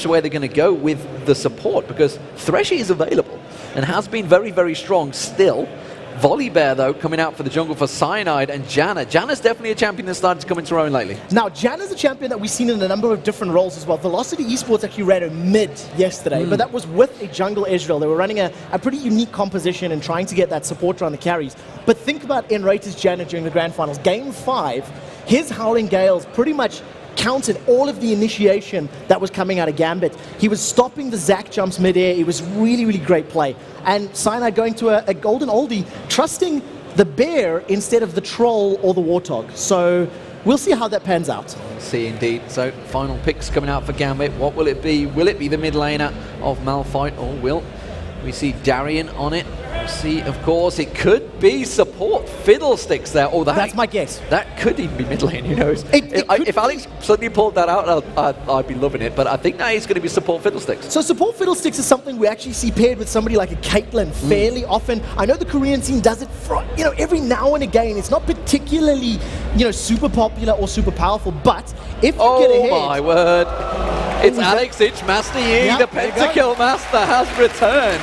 which way they're going to go with the support, because Threshy is available and has been very, very strong still. Volibear, though, coming out for the jungle for Cyanide and Janna. Janna's definitely a champion that's started to come into her own lately. Now, Janna's a champion that we've seen in a number of different roles as well. Velocity Esports actually ran a mid yesterday, but that was with a jungle Ezreal. They were running a pretty unique composition and trying to get that support around the carries. But think about nRated's Janna during the Grand Finals. Game 5, his Howling Gales pretty much counted all of the initiation that was coming out of Gambit. He was stopping the Zac jumps mid-air. It was really, really great play. And Cyanide going to a golden oldie, trusting the bear instead of the troll or the warthog. So we'll see how that pans out. We'll see indeed. So final picks coming out for Gambit. What will it be? Will it be the mid laner of Malphite, or will we see Darien on it? We'll see, of course, it could be support Fiddlesticks there. Oh, that's my guess. That could even be mid lane, who knows? If Alex suddenly pulled that out, I'd be loving it. But I think that is going to be support Fiddlesticks. So support Fiddlesticks is something we actually see paired with somebody like a Caitlyn fairly often. I know the Korean scene does it for, every now and again. It's not particularly, super popular or super powerful. But if you get ahead... Oh my word. It's Aleksei, Master Yi, the Pentakill Master has returned.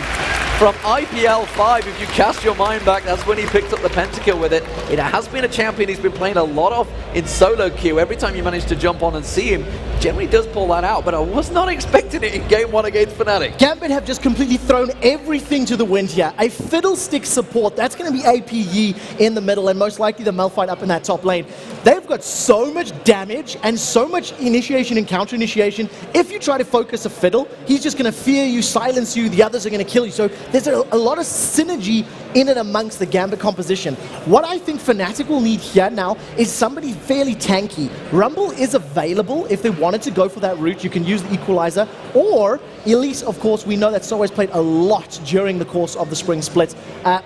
From IPL 5, if you cast your mind back, that's when he picked up the pentakill with it. It has been a champion he's been playing a lot of in solo queue. Every time you manage to jump on and see him, generally does pull that out, but I was not expecting it in Game 1 against Fnatic. Gambit have just completely thrown everything to the wind here. A Fiddlestick support, that's going to be a.k.a. in the middle, and most likely the Malphite up in that top lane. They've got so much damage and so much initiation and counter initiation. If you try to focus a Fiddle, he's just going to fear you, silence you, the others are going to kill you. So there's a lot of synergy in and amongst the Gambit composition. What I think Fnatic will need here now is somebody fairly tanky. Rumble is available if they wanted to go for that route. You can use the Equalizer, or Elise, of course, we know that sOAZ played a lot during the course of the spring split.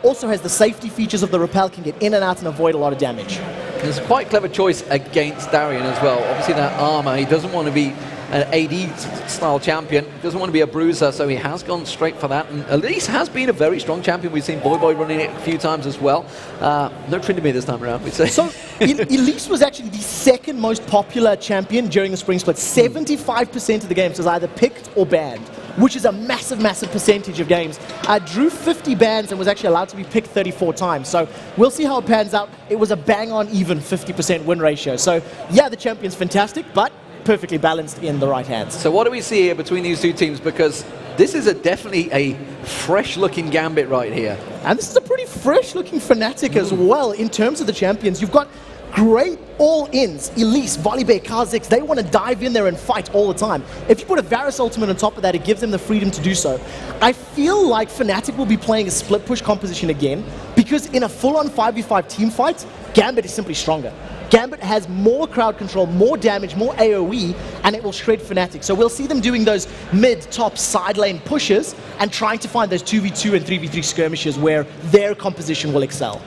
Also has the safety features of the Repel, can get in and out and avoid a lot of damage. It's quite a clever choice against Darien as well. Obviously that armor, he doesn't want to be an AD-style champion, doesn't want to be a bruiser, so he has gone straight for that. And Elise has been a very strong champion. We've seen Boy running it a few times as well. No Trinity this time around, we'd say. So Elise was actually the second most popular champion during the spring split. 75% of the games was either picked or banned, which is a massive, massive percentage of games. Drew 50 bans and was actually allowed to be picked 34 times. So we'll see how it pans out. It was a bang-on even 50% win ratio. So yeah, the champion's fantastic, but perfectly balanced in the right hands. So what do we see here between these two teams? Because this is definitely a fresh-looking Gambit right here. And this is a pretty fresh-looking Fnatic as well in terms of the champions. You've got great all-ins. Elise, Volibear, Kha'Zix, they want to dive in there and fight all the time. If you put a Varus ultimate on top of that, it gives them the freedom to do so. I feel like Fnatic will be playing a split-push composition again, because in a full-on 5v5 team fight, Gambit is simply stronger. Gambit has more crowd control, more damage, more AoE, and it will shred Fnatic. So we'll see them doing those mid-top side lane pushes and trying to find those 2v2 and 3v3 skirmishes where their composition will excel.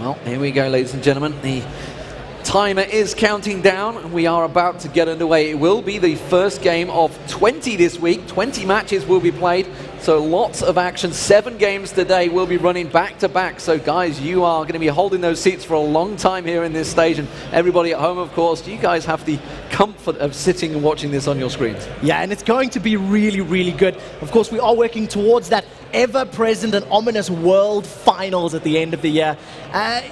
Well, here we go, ladies and gentlemen. The timer is counting down. We are about to get underway. It will be the first game of 20 this week. 20 matches will be played. So lots of action. 7 games today will be running back to back. So guys, you are going to be holding those seats for a long time here in this stage. And everybody at home, of course, you guys have the comfort of sitting and watching this on your screens. Yeah, and it's going to be really, really good. Of course, we are working towards that ever-present and ominous World Finals at the end of the year.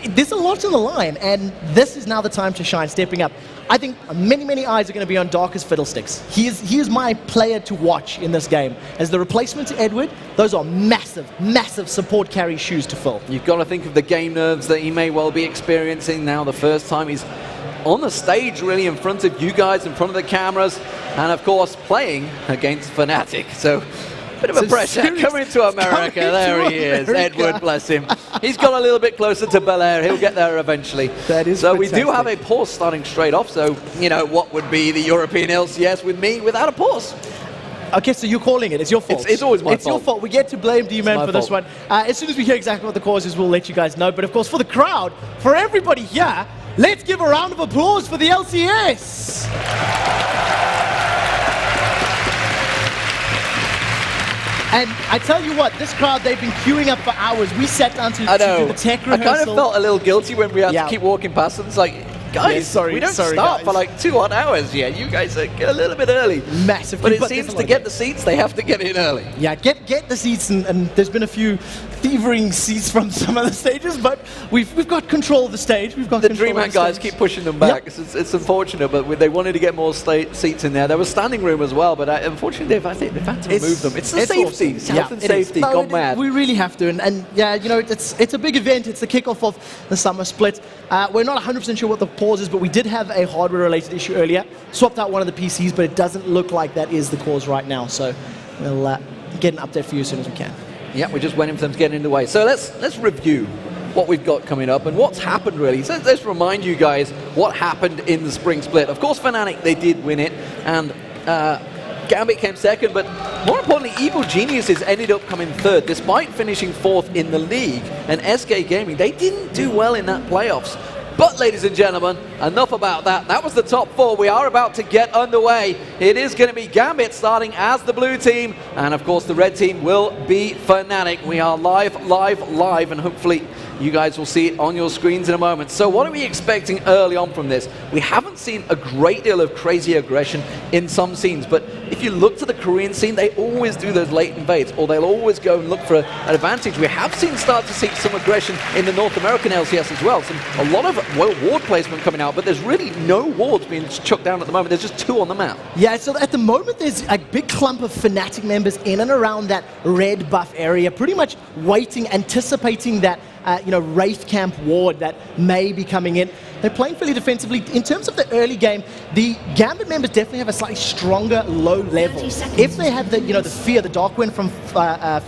There's a lot on the line, and this is now the time to shine, stepping up. I think many, many eyes are going to be on Dark's Fiddlesticks. He is my player to watch in this game. As the replacement to Edward, those are massive, massive support carry shoes to fill. You've got to think of the game nerves that he may well be experiencing now. The first time he's on the stage, really, in front of you guys, in front of the cameras, and of course, playing against Fnatic. So, bit of a pressure coming to America. There he is, Edward, bless him. He's got a little bit closer to Bel Air. He'll get there eventually. That is so fantastic. We do have a pause starting straight off. So, you know, what would be the European LCS with me without a pause? Okay, so you're calling it. It's your fault. It's always my fault. It's your fault. We get to blame D-Man for this one. As soon as we hear exactly what the cause is, we'll let you guys know. But of course, for the crowd, for everybody here, let's give a round of applause for the LCS. And I tell you what, this crowd, they've been queuing up for hours. We sat down to do the tech rehearsal. I kind of felt a little guilty when we had to keep walking past them. It's like, Guys, Yeah, sorry, we don't sorry, start guys. for like 2 odd hours yet. You guys are a little bit early. Massive. But it seems to get the seats, they have to get in early. Yeah, get the seats, and there's been a few thievering seats from some of the stages, but we've got control of the stage. We've got The control of Dreamhack the guys stage. keep pushing them back. Yep. It's unfortunate, but they wanted to get more seats in there. There was standing room as well, but unfortunately they've had to remove them. It's the safety, awesome. health and it is. safety, No, gone mad. We really have to, and yeah, you know, it's a big event. It's the kickoff of the summer split. We're not 100% sure what the cause is, but we did have a hardware-related issue earlier. Swapped out one of the PCs, but it doesn't look like that is the cause right now. So we'll get an update for you as soon as we can. Yeah, we're just waiting for them to get in the way. So let's review what we've got coming up and what's happened really. So let's remind you guys what happened in the spring split. Of course, Fnatic, they did win it, and Gambit came second, but more importantly, Evil Geniuses ended up coming third, despite finishing fourth in the league. And SK Gaming, they didn't do well in that playoffs. But ladies and gentlemen, enough about that. That was the top 4. We are about to get underway. It is going to be Gambit starting as the blue team. And of course, the red team will be Fnatic. We are live, and hopefully you guys will see it on your screens in a moment. So what are we expecting early on from this? We haven't seen a great deal of crazy aggression in some scenes, but if you look to the Korean scene, they always do those late invades, or they'll always go and look for an advantage. We have start to see some aggression in the North American LCS as well. A lot of ward placement coming out, but there's really no wards being chucked down at the moment. There's just 2 on the map. Yeah, so at the moment there's a big clump of Fnatic members in and around that red buff area, pretty much waiting, anticipating that Wraith Camp ward that may be coming in. They're playing fairly defensively. In terms of the early game, the Gambit members definitely have a slightly stronger low level. If they have the fear, the Dark Wind from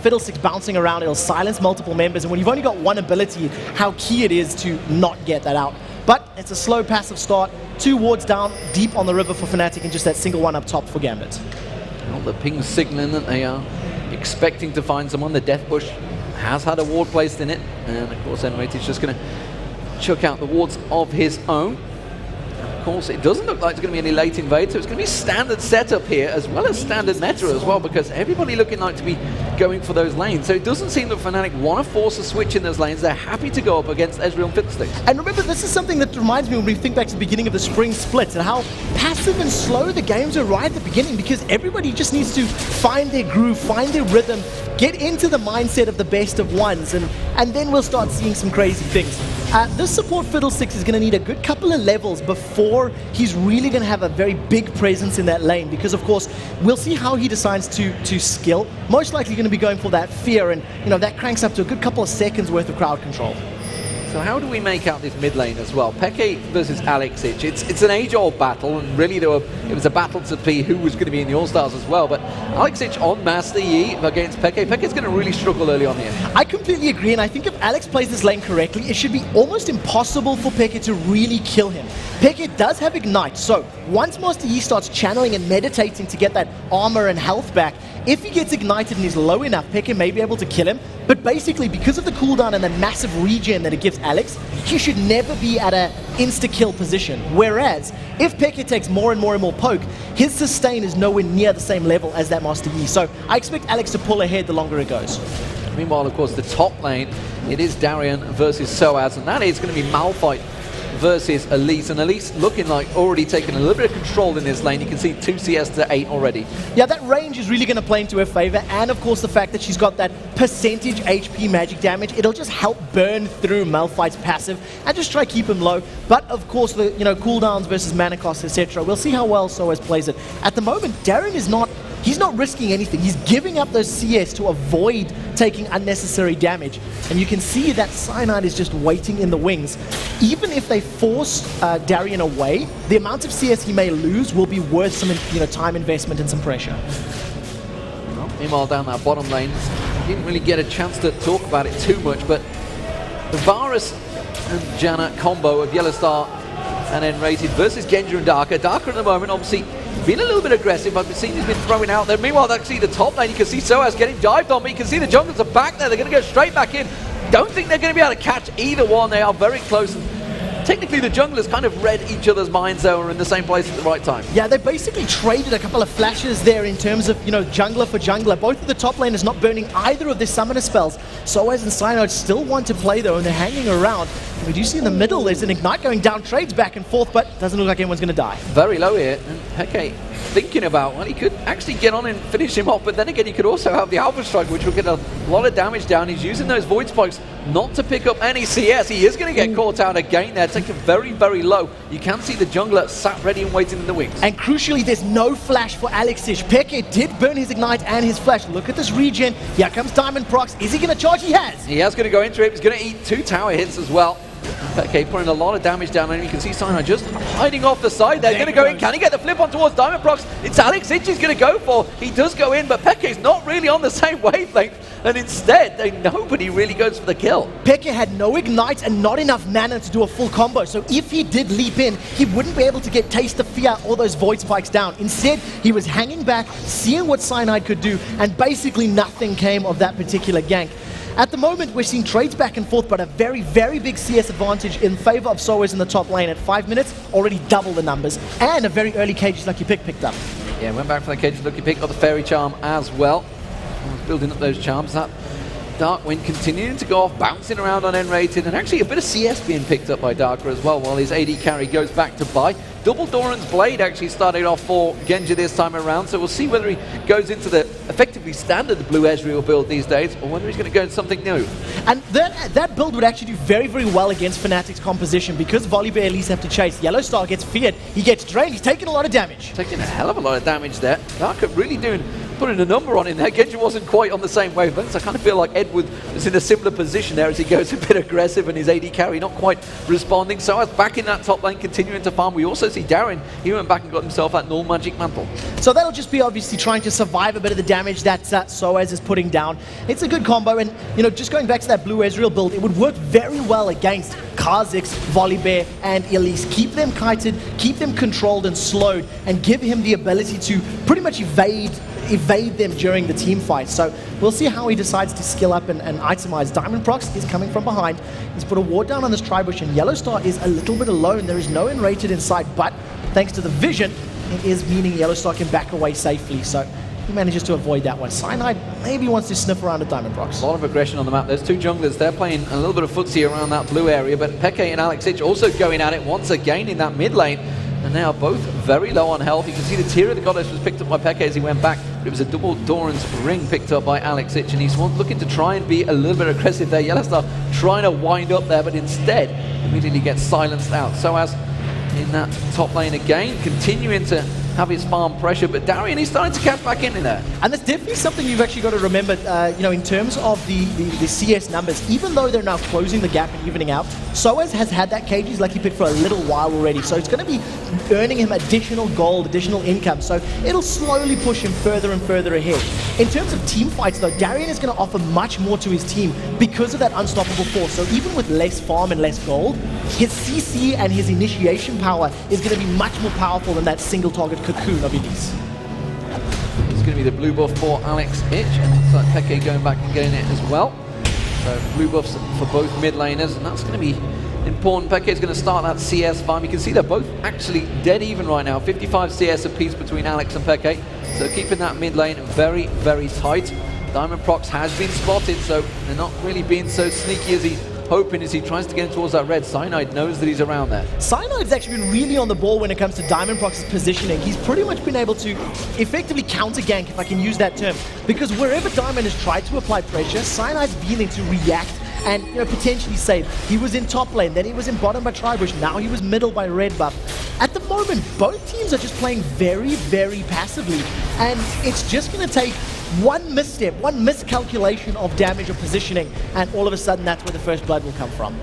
Fiddlesticks bouncing around, it'll silence multiple members. And when you've only got one ability, how key it is to not get that out. But it's a slow passive start. 2 wards down, deep on the river for Fnatic, and just that single one up top for Gambit. Well, the ping signaling that they are expecting to find someone. The Death Bush has had a ward placed in it, and of course nRated is just going to chuck out the wards of his own. Of course, it doesn't look like there's going to be any late invade, so it's going to be standard setup here as well as standard meta as well, because everybody looking like to be going for those lanes. So it doesn't seem that Fnatic want to force a switch in those lanes. They're happy to go up against Ezreal and Fiddlesticks. And remember, this is something that reminds me when we think back to the beginning of the spring splits and how passive and slow the games are right at the beginning, because everybody just needs to find their groove, find their rhythm, get into the mindset of the best of ones, and then we'll start seeing some crazy things. This support Fiddlesticks is going to need a good couple of levels before he's really going to have a very big presence in that lane, because of course we'll see how he decides to skill. Most likely going to be going for that fear, and that cranks up to a good couple of seconds worth of crowd control. So how do we make out this mid lane as well? Peke versus Aleksei. It's an age-old battle, and really it was a battle to see who was going to be in the All-Stars as well. But Aleksei on Master Yi against Peke. Peke's going to really struggle early on here. I completely agree, and I think if Alex plays this lane correctly, it should be almost impossible for Peke to really kill him. Peke does have Ignite, so once Master Yi starts channeling and meditating to get that armor and health back, if he gets ignited and he's low enough, Peke may be able to kill him. But basically, because of the cooldown and the massive regen that it gives Alex, he should never be at an insta-kill position. Whereas, if Peke takes more and more poke, his sustain is nowhere near the same level as that Master Yi. So I expect Alex to pull ahead the longer it goes. Meanwhile, of course, the top lane, it is Darien versus sOAZ, and that is going to be Malphite versus Elise, and Elise looking like already taking a little bit of control in this lane. You can see 2 CS to 8 already. Yeah, that range is really going to play into her favor, and of course the fact that she's got that percentage HP magic damage, it'll just help burn through Malphite's passive and just try to keep him low. But of course the cooldowns versus mana costs, etc. We'll see how well sOAZ plays it. At the moment, Darien is not risking anything. He's giving up those CS to avoid taking unnecessary damage. And you can see that Cyanide is just waiting in the wings. Even if they force Darien away, the amount of CS he may lose will be worth some time investment and some pressure. Well, meanwhile, down that bottom lane, didn't really get a chance to talk about it too much, but the Varus and Janna combo of YellOwStaR and nRated versus Genja and Darker. Darker at the moment, obviously, been a little bit aggressive. I've seen he's been throwing out there. Meanwhile, actually, the top lane, you can see sOAZ getting dived on, but you can see the junglers are back there. They're going to go straight back in. Don't think they're going to be able to catch either one. They are very close. And technically, the junglers kind of read each other's minds. They were in the same place at the right time. Yeah, they basically traded a couple of flashes there in terms of, jungler for jungler. Both of the top laners not burning either of their summoner spells. sOAZ and Cyanide still want to play, though, and they're hanging around. We do see in the middle, there's an Ignite going down, trades back and forth, but doesn't look like anyone's going to die. Very low here, and xPeke thinking about, well, he could actually get on and finish him off, but then again, he could also have the Alpha Strike, which will get a lot of damage down. He's using those Void Spikes not to pick up any CS. He is going to get caught out again there, taken very, very low. You can see the jungler sat ready and waiting in the wings. And crucially, there's no flash for Aleksei. xPeke did burn his Ignite and his flash. Look at this regen. Here comes Diamondprox. Is he going to charge? He has. He has going to go into it. He's going to eat 2 tower hits as well. xPeke putting a lot of damage down, and you can see Cyanide just hiding off the side. They're going to go in. Can he get the flip on towards Diamondprox? It's Aleksei he's going to go for. He does go in, but xPeke's not really on the same wavelength, and instead, nobody really goes for the kill. xPeke had no Ignite and not enough mana to do a full combo, so if he did leap in, he wouldn't be able to get Taste of Fear or those Void Spikes down. Instead, he was hanging back, seeing what Cyanide could do, and basically nothing came of that particular gank. At the moment, we're seeing trades back and forth, but a very, very big CS advantage in favor of sOAZ in the top lane. At 5 minutes, already double the numbers, and a very early Cage's Lucky Pick picked up. Yeah, went back for the Cage's Lucky Pick, got the Fairy Charm as well. Building up those charms. That Dark Wind continuing to go off, bouncing around on nRated, and actually a bit of CS being picked up by Darker as well, while his AD carry goes back to buy. Double Doran's Blade actually started off for Genja this time around, so we'll see whether he goes into the effectively standard Blue Ezreal build these days, or whether he's going to go into something new. And that build would actually do very, very well against Fnatic's composition, because Volibear at least have to chase. YellOwStaR gets feared, he gets drained, he's taking a lot of damage. Taking a hell of a lot of damage there. Darker really putting a number on in there. Genja wasn't quite on the same wavelength, so I kind of feel like Edward is in a similar position there as he goes a bit aggressive, and his AD carry not quite responding. So as back in that top lane, continuing to farm. We also see Darien, he went back and got himself that null magic mantle. So that'll just be obviously trying to survive a bit of the damage that sOAZ is putting down. It's a good combo, and just going back to that Blue Ezreal build, it would work very well against Kha'Zix, Volibear, and Elise. Keep them kited, keep them controlled and slowed, and give him the ability to pretty much evade them during the team fight. So we'll see how he decides to skill up and itemize. Diamondprox is coming from behind. He's put a ward down on this Tribush, and YellOwStaR is a little bit alone. There is no nRated in sight, but thanks to the vision, it is meaning YellOwStaR can back away safely. So he manages to avoid that one. Cyanide maybe wants to sniff around at Diamondprox. A lot of aggression on the map. There's 2 junglers. They're playing a little bit of footsie around that blue area, but xPeke and Aleksei also going at it once again in that mid lane. And they are both very low on health. You can see the Tear of the Goddess was picked up by xPeke as he went back, but it was a double Doran's Ring picked up by Aleksei, and he's looking to try and be a little bit aggressive there. YellOwStaR trying to wind up there, but instead immediately gets silenced out. sOAZ in that top lane again, continuing to have his farm pressure, but Darien, he's starting to catch back in there. And that's definitely something you've actually got to remember, in terms of the CS numbers. Even though they're now closing the gap and evening out, sOAZ has had that Cage's Lucky Pick for a little while already, so it's going to be earning him additional gold, additional income, so it'll slowly push him further and further ahead. In terms of team fights though, Darien is going to offer much more to his team because of that unstoppable force. So even with less farm and less gold, his CC and his initiation power is going to be much more powerful than that single target cocoon of Elise. It's going to be the blue buff for Aleksei, and looks like xPeke going back and getting it as well. So blue buffs for both mid laners, and that's going to be important. xPeke is going to start that CS farm. You can see they're both actually dead even right now. 55 CS apiece between Alex and xPeke. So keeping that mid lane very, very tight. Diamondprox has been spotted, so they're not really being so sneaky as he's hoping as he tries to get in towards that red. Cyanide knows that he's around there. Cyanide's actually been really on the ball when it comes to Diamondprox's positioning. He's pretty much been able to effectively counter-gank, if I can use that term, because wherever Diamond has tried to apply pressure, Cyanide's been able to react and potentially save. He was in top lane, then he was in bottom by Tribush, now he was middle by red buff. At the moment, both teams are just playing very, very passively, and it's just going to take one misstep, one miscalculation of damage or positioning, and all of a sudden that's where the first blood will come from.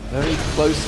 Very close,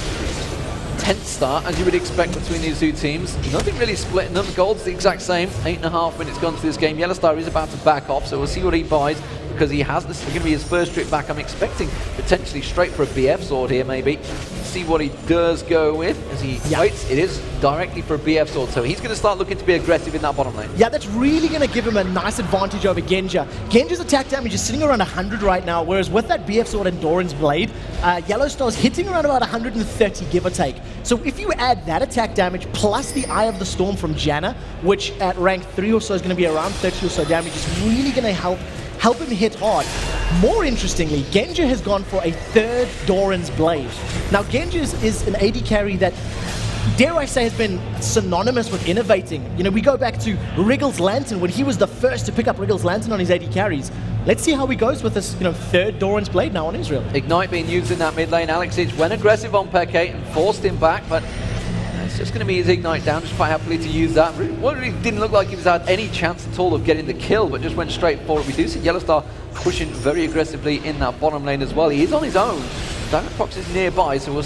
tense start, as you would expect between these two teams. Nothing really split, none of the gold's the exact same. 8.5 minutes gone to this game. YellOwStaR is about to back off, so we'll see what he buys, because he has this is going to be his first trip back. I'm expecting potentially straight for a BF sword here, maybe. See what he does go with as he waits. It is directly for a BF sword, so he's going to start looking to be aggressive in that bottom lane. Yeah, that's really going to give him a nice advantage over Genja. Genja's attack damage is sitting around 100 right now, whereas with that BF sword and Doran's Blade, YellOwStar's hitting around about 130, give or take. So if you add that attack damage plus the Eye of the Storm from Janna, which at rank 3 or so is going to be around 30 or so damage, is really going to help help him hit hard. More interestingly, Genja has gone for a third Doran's Blade. Now, Genja is an AD carry that, dare I say, has been synonymous with innovating. You know, we go back to Wriggle's Lantern when he was the first to pick up Wriggle's Lantern on his AD carries. Let's see how he goes with this, third Doran's Blade now on Israel. Ignite being used in that mid lane. Aleksei went aggressive on xPeke and forced him back, but it's just going to be his Ignite down, just quite happily to use that. Really didn't look like he was had any chance at all of getting the kill, but just went straight for it. We do see YellOwStaR pushing very aggressively in that bottom lane as well. He is on his own. Diamondprox is nearby, so we'll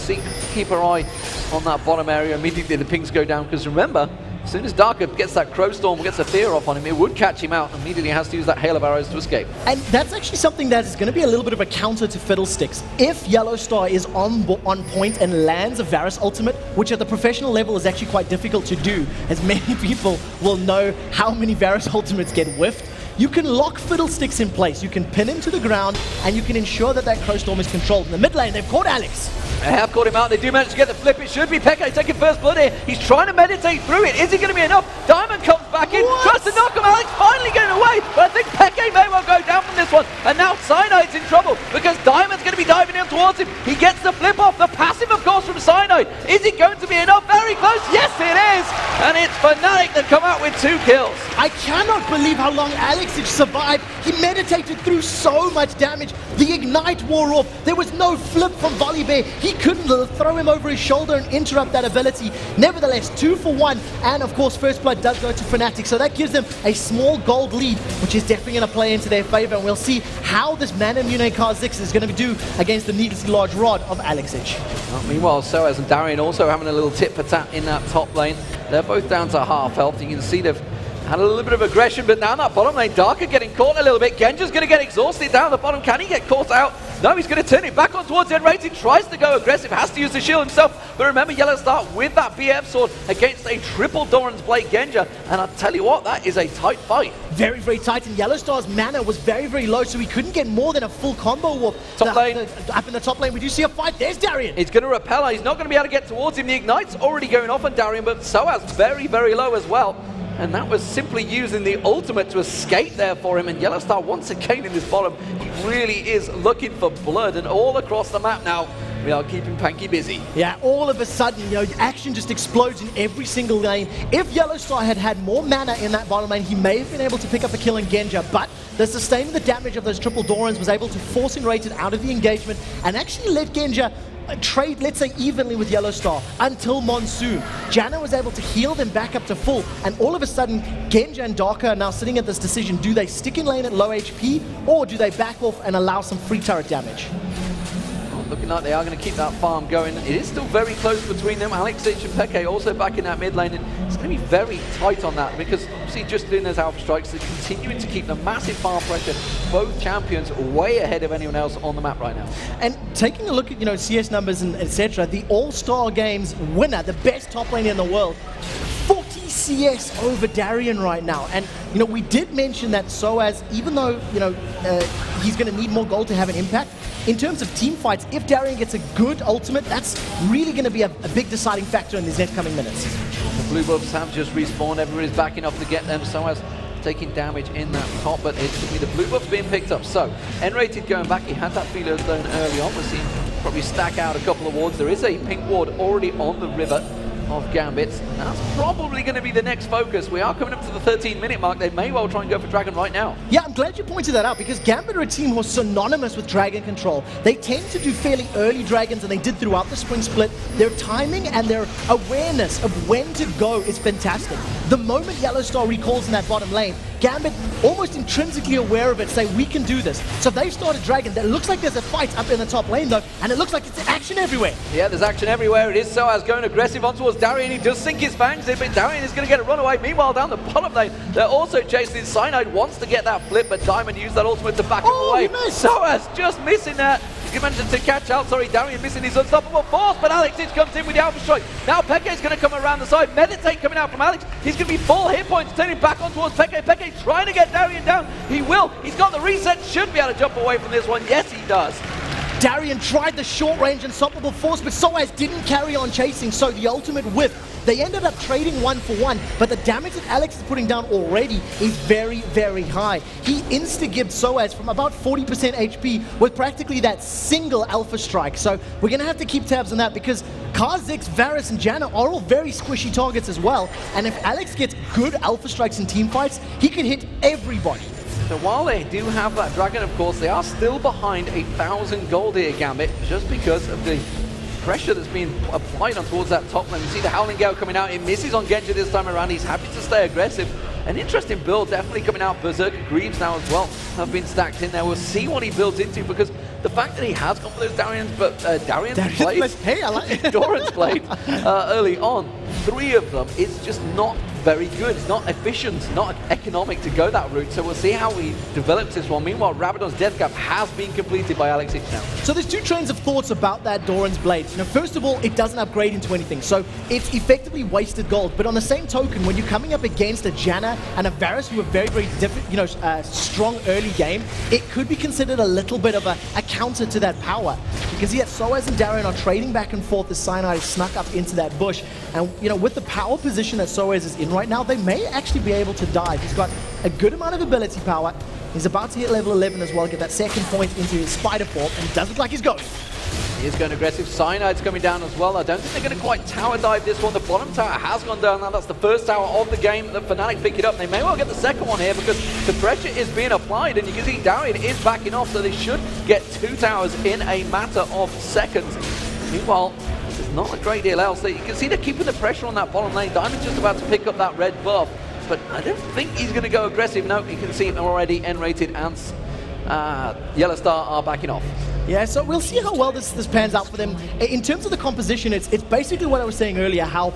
keep our eye on that bottom area. Immediately the pings go down, because remember, as soon as Darker gets that Crow Storm, gets a fear off on him, it would catch him out. Immediately has to use that hail of arrows to escape. And that's actually something that is going to be a little bit of a counter to Fiddlesticks. If YellOwStaR is on point and lands a Varus ultimate, which at the professional level is actually quite difficult to do, as many people will know how many Varus ultimates get whiffed, you can lock Fiddlesticks in place. You can pin him to the ground, and you can ensure that that Crow Storm is controlled. In the mid lane, they've caught Alex. They have caught him out. They do manage to get the flip. It should be xPeke taking first blood here. He's trying to meditate through it. Is he going to be enough? Diamond comes back in, tries to knock him. Alex finally getting away, but I think xPeke may well go down from this one. And now Cyanide's in trouble because Diamond's going to be diving in towards him. He gets the flip off. The passive, of course, from Cyanide. Is it going to be enough? Very close. Yes, it is. And it's Fnatic that come out with 2 kills. I cannot believe how long Aleksei survived. He meditated through so much damage. The Ignite wore off. There was no flip from Volibear. He couldn't throw him over his shoulder and interrupt that ability. Nevertheless, 2 for 1. And of course, first blood does go to Fnatic. So that gives them a small gold lead, which is definitely going to play into their favor. And we'll see how this Mana Mune Kha'Zix is going to do against the needlessly large rod of Aleksei. Meanwhile, sOAZ and Darien also having a little tit-for-tat in that top lane. They're both down to half health. You can see they've had a little bit of aggression, but now that bottom lane, Darker getting caught a little bit. Genja's going to get exhausted down the bottom. Can he get caught out? No, he's going to turn it back on towards nRated. Tries to go aggressive, has to use the shield himself. But remember, YellOwStaR with that BF sword against a triple Doran's Blade Genja. And I'll tell you what, that is a tight fight. Very, very tight. And YellOwStar's mana was very, very low, so he couldn't get more than a full combo warp. Top lane. Up in the top lane, we do see a fight. There's Darien. He's going to repel her. He's not going to be able to get towards him. The Ignite's already going off on Darien, but sOAZ very, very low as well. And that was simply using the ultimate to escape there for him. And YellOwStaR once again in this bottom, he really is looking for blood. And all across the map now, we are keeping Panky busy. Yeah, all of a sudden, action just explodes in every single lane. If YellOwStaR had had more mana in that bottom lane, he may have been able to pick up a kill in Genja, but the sustaining the damage of those triple Dorans was able to force nRated out of the engagement and actually let Genja trade, let's say, evenly with YellOwStaR until Monsoon. Janna was able to heal them back up to full, and all of a sudden, Genja and Darker are now sitting at this decision. Do they stick in lane at low HP, or do they back off and allow some free turret damage? Looking like they are going to keep that farm going. It is still very close between them. Aleksei and xPeke also back in that mid lane. And it's going to be very tight on that because obviously just doing those alpha strikes, they're continuing to keep the massive farm pressure. Both champions way ahead of anyone else on the map right now. And taking a look at CS numbers and etc., the All-Star Games winner, the best top lane in the world, 40 CS over Darien right now. And we did mention that sOAZ, even though he's going to need more gold to have an impact, in terms of team fights, if Darien gets a good ultimate, that's really going to be a big deciding factor in these next coming minutes. The blue buffs have just respawned. Everybody's backing up to get them. sOAZ taking damage in that top, but it's going to be the blue buffs being picked up. So, nRated going back. He had that feeler zone early on. We're seeing probably stack out a couple of wards. There is a pink ward already on the river of Gambit. That's probably going to be the next focus. We are coming up to the 13-minute mark. They may well try and go for Dragon right now. Yeah, I'm glad you pointed that out because Gambit are a team who are synonymous with Dragon control. They tend to do fairly early Dragons, and they did throughout the spring split. Their timing and their awareness of when to go is fantastic. The moment YellOwStaR recalls in that bottom lane, Gambit, almost intrinsically aware of it, say, we can do this. So they've started Dragon. It looks like there's a fight up in the top lane, though, and it looks like it's action everywhere. Yeah, there's action everywhere. It is sOAZ going aggressive on towards Darien. He does sink his fangs in, but Darien is going to get a runaway. Meanwhile, down the bottom lane, they're also chasing. Cyanide wants to get that flip, but Diamond used that ultimate to back him away. sOAZ just missing that. He managed to catch out, Darien missing his unstoppable force, but Aleksei comes in with the alpha strike. Now xPeke is going to come around the side. Meditate coming out from Alex. He's going to be full hit points, turning back on towards xPeke. xPeke trying to get Darien down. He will. He's got the reset. Should be able to jump away from this one. Yes, he does. Darien tried the short range unstoppable force, but sOAZ didn't carry on chasing, so the ultimate whiff They ended up trading 1-for-1, but the damage that Alex is putting down already is very, very high. He insta-gibbed sOAZ from about 40% HP with practically that single alpha strike. So we're going to have to keep tabs on that because Kha'Zix, Varus, and Janna are all very squishy targets as well. And if Alex gets good alpha strikes in team fights, he can hit everybody. So while they do have that Dragon, of course, they are still behind 1,000 gold here, Gambit, just because of the pressure that's being applied on towards that top lane. You see the Howling Gale coming out. It misses on Genja this time around. He's happy to stay aggressive. An interesting build definitely coming out. Berserker Greaves now as well have been stacked in there. We'll see what he builds into because the fact that he has gone for those Darians, but Darian's played. Hey, I like it. Doran's played early on. 3 of them is just not very good. It's not efficient, not economic to go that route. So we'll see how he develops this one. Meanwhile, Rabadon's Death Cap has been completed by Aleksei now. So there's 2 trains of thoughts about that Doran's Blade. You know, first of all, it doesn't upgrade into anything, so it's effectively wasted gold. But on the same token, when you're coming up against a Janna and a Varus who are very, very different, you know, strong early game, it could be considered a little bit of a counter to that power. Because yet sOAZ and Darien are trading back and forth as Cyanide is snuck up into that bush. And, you know, with the power position that sOAZ is in right now, they may actually be able to dive. He's got a good amount of ability power. He's about to hit level 11 as well, get that second point into his spider form, and it does look like he's going. He is going aggressive. Cyanide's coming down as well. I don't think they're going to quite tower dive this one. The bottom tower has gone down now. That's the first tower of the game that Fnatic pick it up. They may well get the second one here because the pressure is being applied, and you can see Darien is backing off, so they should get 2 towers in a matter of seconds. Meanwhile, this is not a great deal else. You can see they're keeping the pressure on that bottom lane. Diamond's just about to pick up that red buff, but I don't think he's going to go aggressive. No, you can see already nRated and YellOwStaR are backing off. Yeah, so we'll see how well this pans out for them. In terms of the composition, it's basically what I was saying earlier, how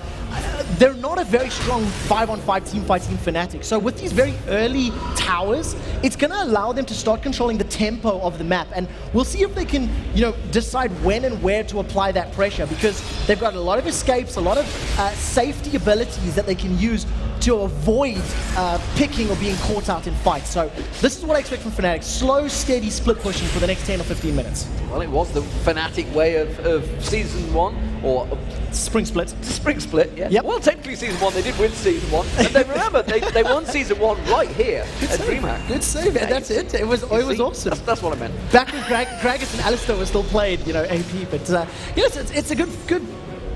they're not a very strong 5-on-5 team fighting Fnatic. So with these very early towers, it's going to allow them to start controlling the tempo of the map. And we'll see if they can, you know, decide when and where to apply that pressure, because they've got a lot of escapes, a lot of safety abilities that they can use to avoid picking or being caught out in fights. So this is what I expect from Fnatic. Slow, steady split pushing for the next 10 or 15 minutes. Well, it was the Fnatic way of Season 1, or Spring Split. Spring Split, yeah. Yep. Well, technically Season 1, they did win Season 1. And they remember, they won Season 1 right here at Dreamhack. Good save, man. That's it. It was awesome. That's what I meant. Back when Gragas and Aleksei were still played, you know, AP. But yes, it's a good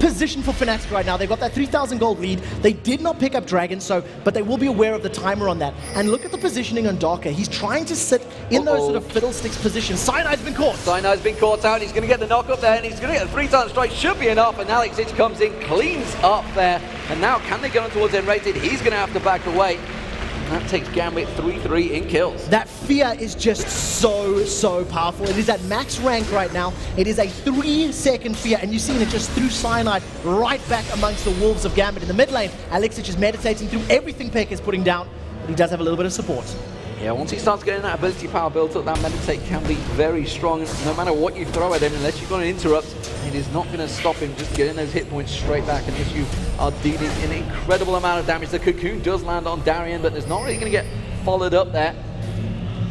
position for Fnatic right now. They've got that 3,000 gold lead. They did not pick up Dragon, but they will be aware of the timer on that. And look at the positioning on Darker. He's trying to sit in those sort of fiddlesticks positions. Cyanide's been caught. Cyanide's been caught out. He's going to get the knock up there, and he's going to get a 3-time strike. Should be enough, and Aleksei comes in, cleans up there. And now, can they get on towards nRated? He's going to have to back away. And that takes Gambit 3-3 in kills. That fear is just so powerful. It is at max rank right now. It is a 3-second fear, and you've seen it just through Cyanide right back amongst the wolves of Gambit in the mid lane. Aleksei is meditating through everything Peke is putting down, but he does have a little bit of support. Yeah, once he starts getting that ability power built up, that meditate can be very strong. No matter what you throw at him, unless you've got an interrupt, it is not going to stop him just getting those hit points straight back unless you are dealing an incredible amount of damage. The cocoon does land on Darien, but there's not really going to get followed up there.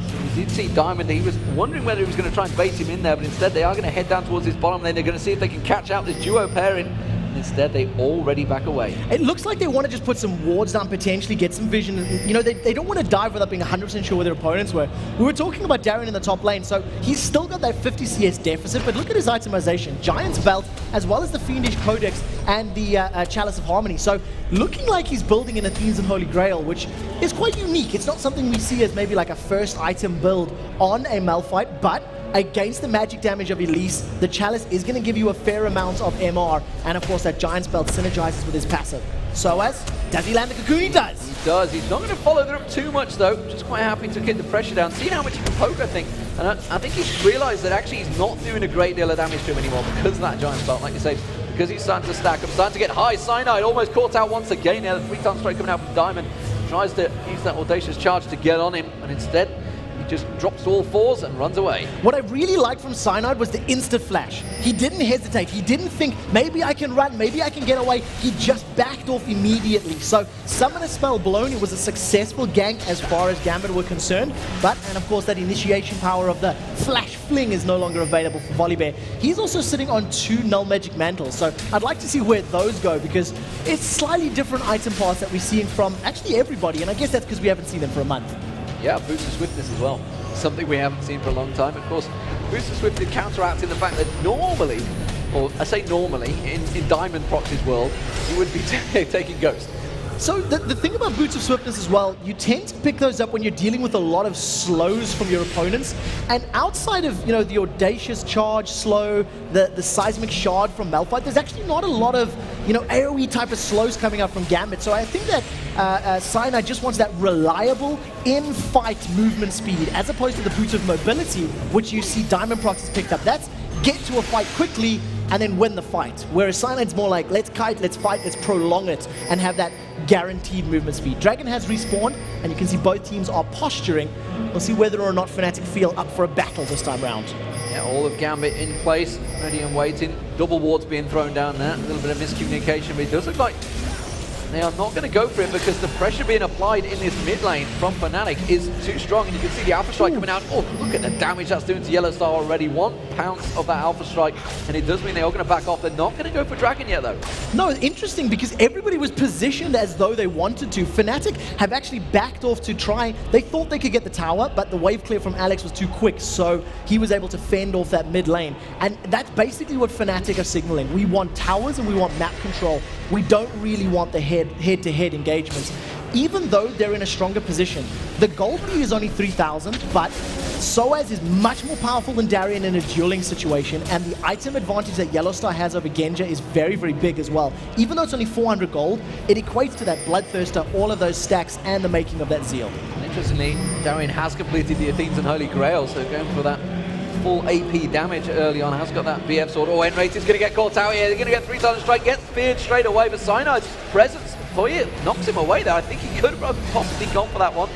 So we did see Diamond. He was wondering whether he was going to try and bait him in there, but instead they are going to head down towards his bottom lane. They're going to see if they can catch out this duo pairing. Instead, they already back away. It looks like they want to just put some wards down, potentially get some vision. You know, they don't want to dive without being 100% sure where their opponents were. We were talking about Darien in the top lane, so he's still got that 50 CS deficit, but look at his itemization. Giant's Belt, as well as the Fiendish Codex and the Chalice of Harmony. So looking like he's building an Athenes and Holy Grail, which is quite unique. It's not something we see as maybe like a first item build on a Malphite, but against the magic damage of Elise, the Chalice is going to give you a fair amount of MR, and of course that Giant's Belt synergizes with his passive. sOAZ, does he land the cocoon? He does. He does. He's not going to follow through too much though, just quite happy to get the pressure down. See how much he can poke, I think. And I think he's realized that actually he's not doing a great deal of damage to him anymore because of that Giant's Belt, like you say, because he's starting to stack up, starting to get high. Cyanide almost caught out once again there. The 3-time strike coming out from Diamond. Tries to use that audacious charge to get on him, and instead he He just drops to all fours and runs away. What I really liked from Cyanide was the instant flash. He didn't hesitate. He didn't think, maybe I can run, maybe I can get away. He just backed off immediately. So Summoner Spell blown. It was a successful gank as far as Gambit were concerned. And of course, that initiation power of the Flash Fling is no longer available for Volibear. He's also sitting on 2 Null Magic Mantles. So I'd like to see where those go, because it's slightly different item paths that we're seeing from actually everybody. And I guess that's because we haven't seen them for a month. Yeah, Boost of Swiftness as well. Something we haven't seen for a long time. Of course, Boost of Swiftness counteracting the fact that normally, or I say normally, in Diamondprox's world, you would be taking Ghost. So the thing about Boots of Swiftness as well, you tend to pick those up when you're dealing with a lot of slows from your opponents. And outside of, you know, the Audacious Charge slow, the Seismic Shard from Malphite, there's actually not a lot of, you know, AoE type of slows coming out from Gambit. So I think that Cyanide just wants that reliable in-fight movement speed, as opposed to the Boots of Mobility, which you see Diamondprox has picked up. That's get to a fight quickly and then win the fight. Whereas Cyanide's more like, let's kite, let's fight, let's prolong it, and have that guaranteed movement speed. Dragon has respawned, and you can see both teams are posturing. We'll see whether or not Fnatic feel up for a battle this time round. Yeah, all of Gambit in place, ready and waiting. Double wards being thrown down there. A little bit of miscommunication, but it does look like they are not going to go for it, because the pressure being applied in this mid lane from Fnatic is too strong. And you can see the Alpha Strike coming out. Oh, look at the damage that's doing to YellOwStaR already. 1 pounce of that Alpha Strike, and it does mean they are going to back off. They're not going to go for Dragon yet, though. No, it's interesting, because everybody was positioned as though they wanted to. Fnatic have actually backed off to try. They thought they could get the tower, but the wave clear from Alex was too quick, so he was able to fend off that mid lane. And that's basically what Fnatic are signaling. We want towers and we want map control. We don't really want the head-to-head engagements. Even though they're in a stronger position, the gold lead is only 3,000, but sOAZ is much more powerful than Darien in a dueling situation, and the item advantage that YellOwStaR has over Genja is very, very big as well. Even though it's only 400 gold, it equates to that Bloodthirster, all of those stacks, and the making of that Zeal. Interestingly, Darien has completed the Athenes and Holy Grail, so going for that full AP damage early on, has got that BF sword. Oh, nRated is going to get caught out here. They're going to get 3-time strike, gets speared straight away, but Cyanide's presence for you knocks him away there. I think he could have possibly gone for that one,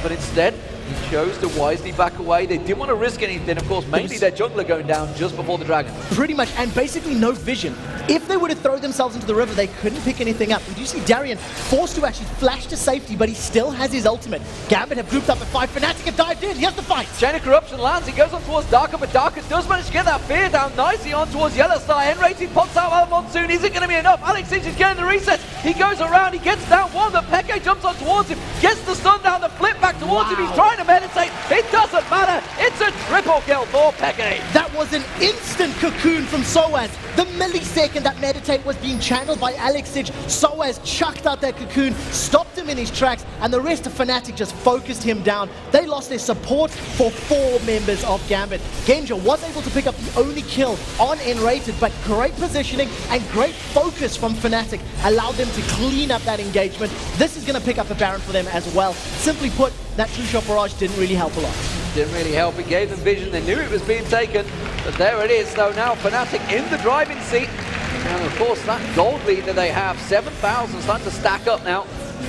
but instead he chose to wisely back away. They didn't want to risk anything, of course, mainly their jungler going down just before the dragon. Pretty much, and basically no vision. If they were to throw themselves into the river, they couldn't pick anything up. And you see Darien forced to actually flash to safety, but he still has his ultimate. Gambit have grouped up at 5. Fnatic have dived in. He has the fight. Chain of Corruption lands. He goes on towards Darker, but Darker does manage to get that fear down nicely on towards YellOwStaR. nRated pops out of Monsoon. Is it going to be enough? Aleksei is getting the reset. He goes around. He gets down one. The xPeke jumps on towards him. Gets the stun down. The flip back towards him. He's trying to meditate. It doesn't matter. It's a triple kill for xPeke. That was an instant cocoon from sOAZ. The millisecond that meditate was being channeled by Aleksei, sOAZ chucked out that cocoon, stopped him in his tracks, and the rest of Fnatic just focused him down. They lost their support for 4 members of Gambit. Genja was able to pick up the only kill on nRated, but great positioning and great focus from Fnatic allowed them to clean up that engagement. This is going to pick up a Baron for them as well. Simply put, that two-shot barrage didn't really help a lot. Didn't really help. It gave them vision. They knew it was being taken, but there it is. So now Fnatic in the driving seat. And of course, that gold lead that they have, 7,000, starting to stack up now.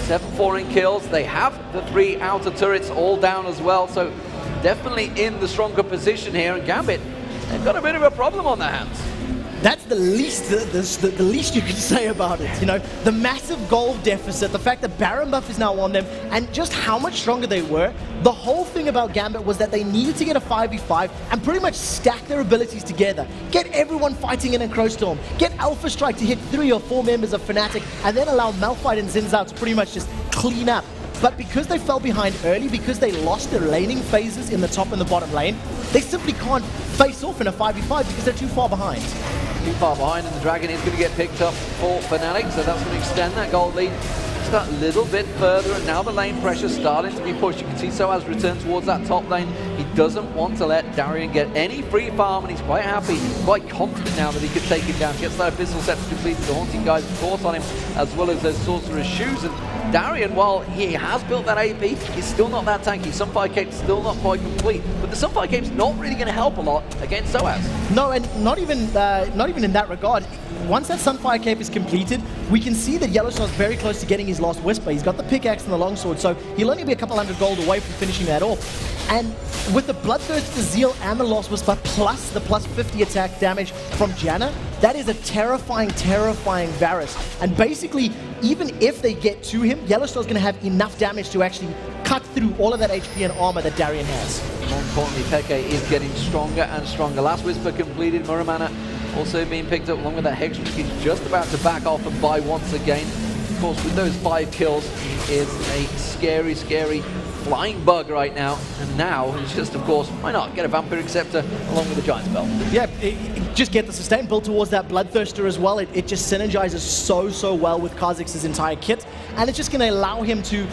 7-4 in kills. They have the 3 outer turrets all down as well. So definitely in the stronger position here. And Gambit, they've got a bit of a problem on their hands. That's the least the least you can say about it. You know, the massive gold deficit, the fact that Baron buff is now on them, and just how much stronger they were. The whole thing about Gambit was that they needed to get a 5v5 and pretty much stack their abilities together. Get everyone fighting in a Crowstorm. Get Alpha Strike to hit 3 or 4 members of Fnatic, and then allow Malphite and Xin Zhao to pretty much just clean up. But because they fell behind early, because they lost their laning phases in the top and the bottom lane, they simply can't face off in a 5v5 because they're too far behind. Too far behind, and the dragon is going to get picked up for Fnatic, so that's going to extend that gold lead just that little bit further, and now the lane pressure starting to be pushed. You can see sOAZ return towards that top lane. He doesn't want to let Darien get any free farm, and he's quite happy, quite confident now that he could take him down. Gets that Abyssal Scepter completed, the Haunting Guys of course on him, as well as those Sorcerer's Shoes. And Darien, while he has built that AP, he's still not that tanky. Sunfire Cape's still not quite complete, but the Sunfire Cape's not really going to help a lot against sOAZ. No, and not even in that regard. Once that Sunfire Cape is completed, we can see that YellOwStaR is very close to getting his last Whisper. He's got the pickaxe and the longsword, so he'll only be a couple hundred gold away from finishing that off. And with the Bloodthirst, the Zeal, and the Lost Whisper, plus the plus 50 attack damage from Janna, that is a terrifying, terrifying Varus. And basically, even if they get to him, YellOwStaR is going to have enough damage to actually cut through all of that HP and armor that Darien has. More importantly, xPeke is getting stronger and stronger. Last Whisper completed, Muramana also being picked up along with that Hex Streak. He's just about to back off and buy once again. Of course, with those 5 kills, he is a scary, scary flying bug right now. And now, it's just, of course, why not get a Vampiric Scepter along with the Giant Spell? Yeah, just get the sustain built towards that Bloodthirster as well. It just synergizes so well with Kha'Zix's entire kit. And it's just going to allow him to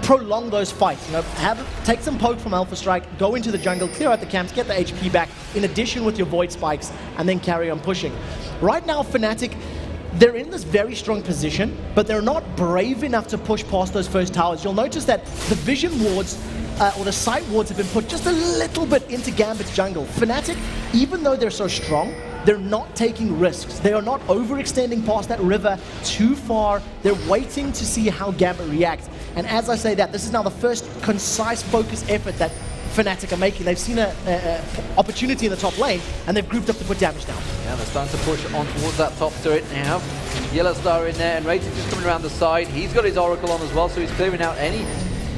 prolong those fights. You know, take some poke from Alpha Strike, go into the jungle, clear out the camps, get the HP back, in addition with your Void Spikes, and then carry on pushing. Right now, Fnatic, they're in this very strong position, but they're not brave enough to push past those first towers. You'll notice that the vision wards, or the sight wards, have been put just a little bit into Gambit's jungle. Fnatic, even though they're so strong, they're not taking risks. They are not overextending past that river too far. They're waiting to see how Gambit reacts. And as I say that, this is now the first concise, focused effort that Fnatic are making. They've seen an opportunity in the top lane, and they've grouped up to put damage down. Yeah, they're starting to push on towards that top turret now. YellOwStaR in there, and nRated just coming around the side. He's got his Oracle on as well, so he's clearing out any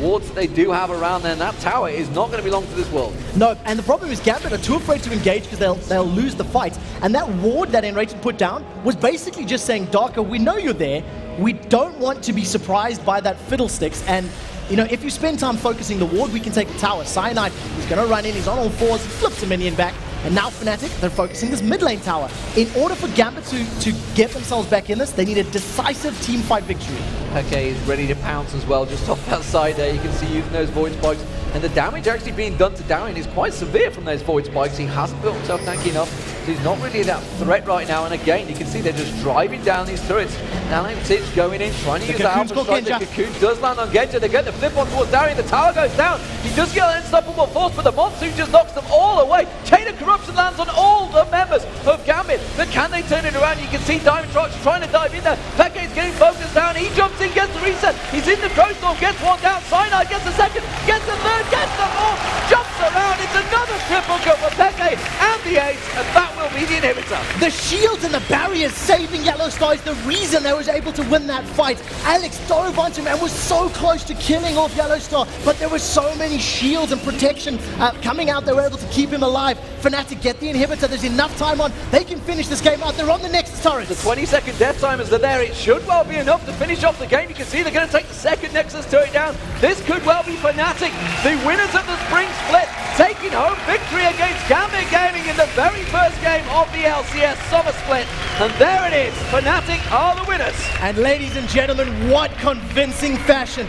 wards that they do have around there, and that tower is not going to belong to this world. No, and the problem is Gambit are too afraid to engage because they'll lose the fight. And that ward that nRated put down was basically just saying, Darker, we know you're there. We don't want to be surprised by that fiddlesticks. And you know, if you spend time focusing the ward, we can take the tower. Cyanide is going to run in, he's on all fours, flips a minion back, and now Fnatic, they're focusing this mid lane tower. In order for Gambit to get themselves back in this, they need a decisive team fight victory. xPeke is ready to pounce as well, just off that side there. You can see using those Void Spikes, and the damage actually being done to Darien is quite severe from those Void Spikes. He hasn't built himself tanky enough, so he's not really that threat right now. And again, you can see they're just driving down these turrets. Now Aleksei's going in, trying to use the Alpha Strike. The Cocoon does land on Genja. They get the flip on towards Darien. The tower goes down. He does get an unstoppable force, but the Monsoon just knocks them all away. Chain of Corruption lands on all the members of Gambit. But can they turn it around? You can see Diamondprox trying to dive in there. xPeke is getting focused down. He jumps in, gets the reset. He's in the Crowstorm, gets one down. Cyanide gets the second, gets the third, gets the fourth, jumps around. It's another triple kill for xPeke and the ace, and that will be the inhibitor. The shields and the barriers saving YellOwStaR is the reason they was able to win that fight. Alex dove onto him and was so close to killing off YellOwStaR, but there were so many shields and protection coming out. They were able to keep him alive. Fnatic get the inhibitor. There's enough time on. They can finish this game out. They're on the next turret. The 20-second death timers are there. It should well be enough to finish off the game. You can see they're going to take the second Nexus turret down. This could well be Fnatic, the winners of the spring split, taking home victory against Gambit Gaming in the very first game of the LCS Summer Split. And there it is. Fnatic are the winners. And ladies and gentlemen, what convincing fashion.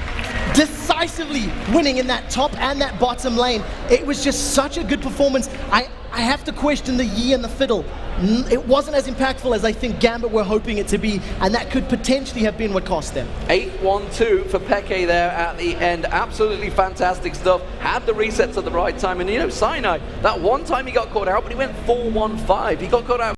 Decisively winning in that top and that bottom lane. It was just such a good performance. I have to question the Yi and the Fiddle. It wasn't as impactful as I think Gambit were hoping it to be, and that could potentially have been what cost them. 8-1-2 for xPeke there at the end. Absolutely fantastic stuff. Had the resets at the right time, and you know, Cyanide, that one time he got caught out, but he went 4-1-5. He got caught out